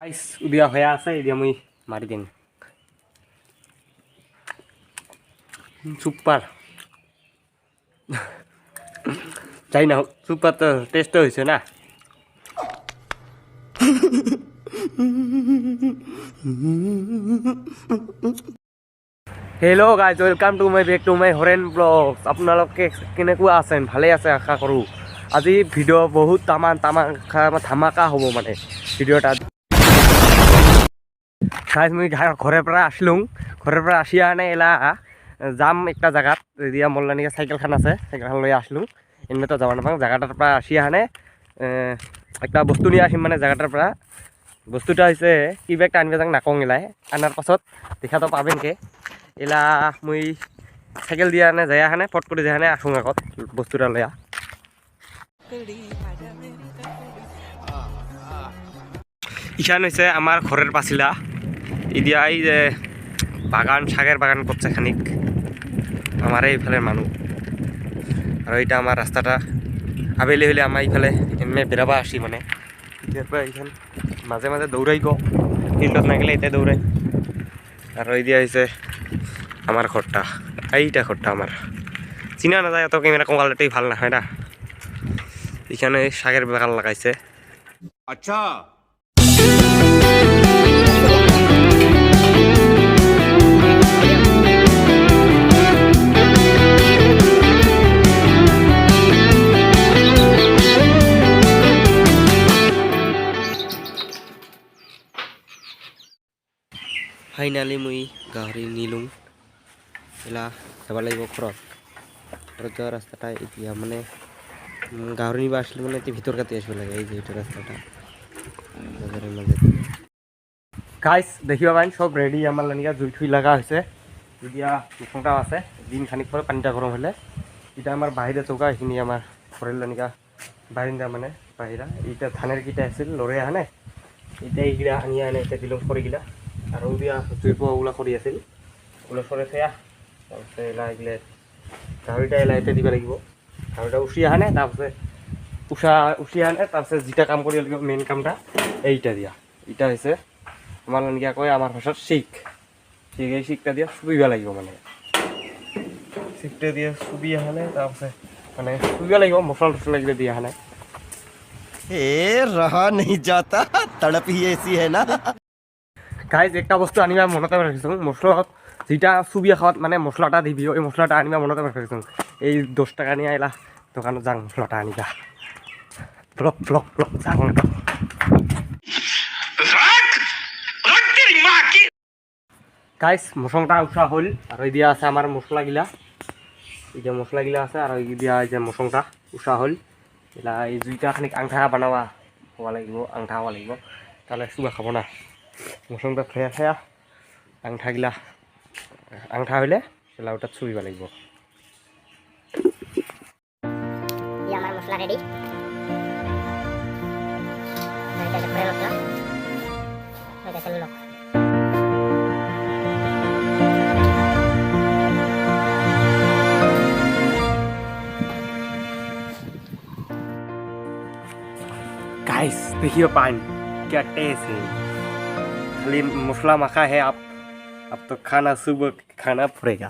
Guys Udiya হয়ে আছে এদিয়া মই মারি দিন সুপার যাই না সুপার তো টেস্ট হয়েছে না hello' guys welcome to my back to my Haren blogs. আপোনালোকে কেনেকুৱা আছেন? ভালেই আছে আশা কৰোঁ। আজি ভিডিঅ' বহুত ধামাকা হ'ব মানে ভিডিঅ'টা। গাইজ মই ঘৰৰ পৰা আসলোঁ, ঘৰৰ পৰা আসি আনে এলা যাম একটা জাগাত দিয়া মোৰ এনেকৈ চাইকেলখন আছে, চাইকেলখন লৈ আসলোঁ। এনেতো যাব নাপাওঁ, জাগাটাৰ পৰা আসি আনে একটা বস্তু নিয়ে আহিম মানে জাগাটাৰ পৰা। বস্তুটা হৈছে কিবা একটা আনিব যাওঁ নাকং এলাই আনাৰ পাছত দেখাতো পাবেনকে এলা মই সাইকেল দিয়া আনে যাই আহানে ফট করে যাই আসুন আগত বস্তুটা লয়া ইখান হয়েছে আমার ঘরের পাছিলা ইদিয়া এই যে বাগান শাকের বাগান করছে খানিক আমার এইফালের মানুষ আর এইটা আমার রাস্তাটা আবেলি হলে আমার এইফালে এমনি বেড়াবা আসি মানে এইখান মাঝে মাঝে দৌড়াই গো ফিল্ডত না গেলে এতে দৌড়াই আর ওই দিয়া হয়েছে আমার ঘরটা, এইটা ঘরটা আমার চিনা না যায় অত ক্যামেরা কোয়ালিটি ভাল না হয় না। এখানে শাকের বাগান লাগাইছে। আচ্ছা ফাইনালি মই গাহৰি নিলোঁ এলা যাব লাগিব ঘৰত যোৱা ৰাস্তাটা এতিয়া মানে গাহৰি নিব আসলে মানে এতিয়া ভিতৰ কাটি আসব লাগে এই যে এইটো ৰাস্তাটা বাজারের মাঝে গাইস দেখিবা পাইন সব রেডি আমার লানিকা জুই থুই লাগা হয়েছে এতিয়া মুখটা আছে দিন খানিক পরে পানিটা গরম হলে এটা আমার বাহিরে চৌকা এইখিনি আমার ঘরের লানিকা বারিন্দা মানে বাহিরা এইটা ধানের কিটা আছিল লড়ে আনে এটা এইগিলা আনি আনে এটা দিলং খড়িগিলা আর ওদিয়া জৈব ওগুলা খড়ি আছিল ওগুলো সরে থেয়া তারপরে এলা এগুলো গাহরিটা এলা এতে দিব লাগিব গাহরিটা উঠি আনে তারপরে উঠি আনে তারপরে যেটা কাম করি লাগিব মেইন কামটা এইটা দিয়া এটা হয়েছে আমার লানিকা কয় আমার ভাষার শিখ ঠিক এই শিখটা দিয়া চুবিবা লাগিব মানে শিখটা দিয়ে চুবি আনে তারপরে মানে চুবিবা লাগিব মশলা টসলা লাগিলে দিয়ে আনে रहा नहीं जाता तड़प ही ऐसी है ना। গাইজ একটা বস্তু আনিবা মনতে রাখিছোঁ মছলাত যেটা চুবিয়া খাওয়াত মানে মশলাটা দিবি এই মশলাটা আনিবা মনতে রাখিছোঁ এই 10 টাকা নিয়ে আইলা দোকানত যাং মশলাটা আনিবা ব্লক ব্লক ব্লক যাং গাইজ মশলাটা উঠা হল আর ওই দিয়া আছে আমার মশলাগিলা এই যে মশলাগিলা আছে আর ওই দিয়া এই যে মশলাটা উঠা হল এলা এই দুইটা খানিক আংঠা বানাবা হওয়া লাগিব আংঠা হওয়া লাগিব তাহলে চুবা খাব না মশলাটা ফেয়া ফেয়া আংঠাগিলা আংঠা হইলে এলা ওটা চুবিবা লাগিব আমার মশলা রেডি মশলা गाइस देखिए पानी क्या टेस्ट है खाली मसला मखा है अब तो खाना सुबह खाना पड़ेगा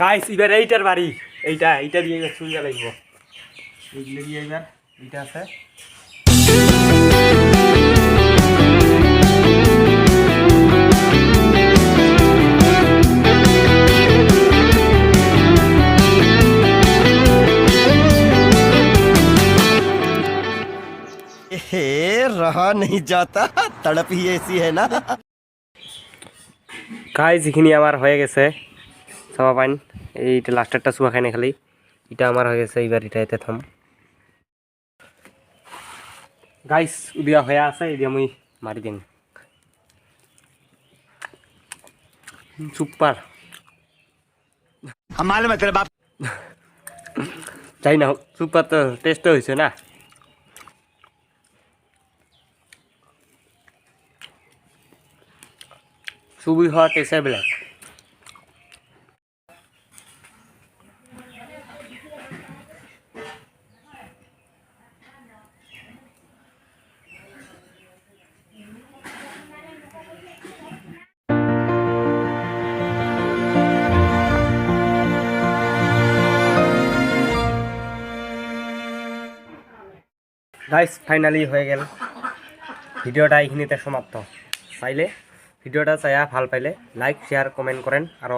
गाइस এবার এইটার বাড়ি এইটা এইটা দিয়ে এবার শুইয়া লাগবে এইগুলো দিয়ে এবার এইটা আছে रहा नहीं जाता तड़प ही ऐसी है ना। গাইস এখানে আমার হয়ে গেছে সবা পাইন এইটা লাস্টারটা চুয়া খাই না খালি এটা আমার হয়ে গেছে এইবার এটা এতে থাম গাইস উদিয়া হয়ে আছে এদিয়া মই মারি দিন সুপার हमारे मतलब आप যাই না সুপার তো টেস্ট হয়েছে না চুবি হওয়া টেস্টে বেলেগ গাইস ফাইনালি হয়ে গেল ভিডিওটা এইখিনিতে সমাপ্ত চাইলে ভিডিওটা চাইয়া ভাল পাইলে লাইক শেয়ার কমেন্ট করেন আর